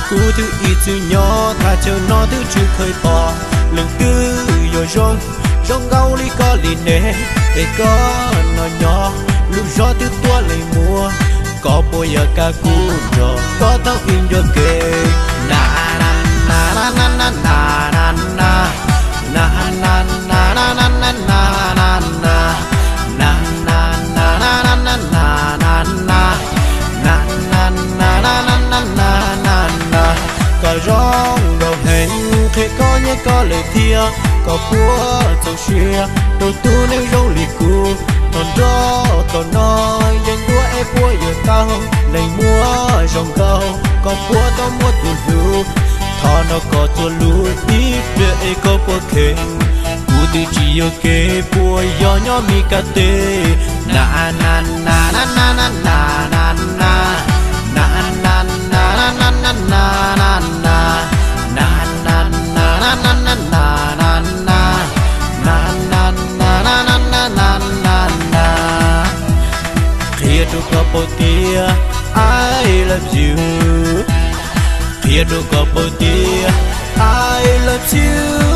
cú thứ ít thứ nhỏ thà chờ nó thứ chưa khơi bỏ lần cứ rồi rong gâu li có li nè để có nó nhỏ lúc gió thứ tua lấy mùa có bôi giờ ca cú rồi có tao in cho kề na na na na na na na na na na na na na na na có rong đầu hình khi có nhớ có lời thia có búa châu xia đầu tu nếu rong lì cù còn đó còn nói dân đua em búa giờ tao lấy mua rong câu có búa tao mua tu lù thọ nó có tu lù đi về có búa khen cú từ chỉ ở kế búa gió nhỏ mi cà tê na na na na na na na na na na na na na na na Kapotia, I love you. Pedro Kapotia, I love you.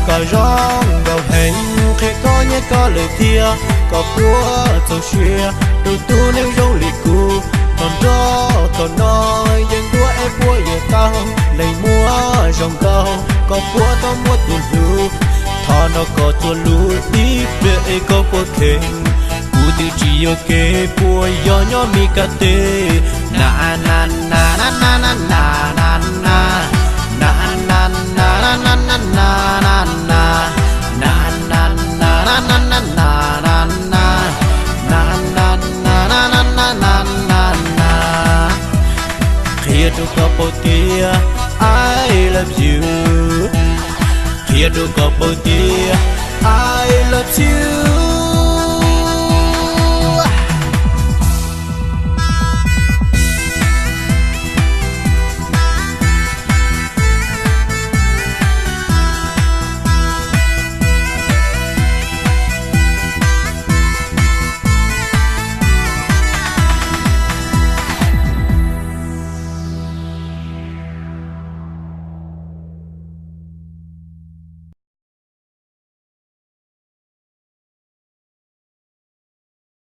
Có rong đầu hình khi có nhớ có lời thia có búa châu xia đầu tu nếu rong lì cù còn đó còn nói dân đua em búa giờ tao lấy mua rong câu có búa tao mua tu lù thọ nó có tu lù đi về có búa khen cú từ chỉ ở kế búa gió nhỏ mi cà tê na na na na na na na na na na na na na na na Pedro Kapotia, I love you. Pedro Kapotia, I love you.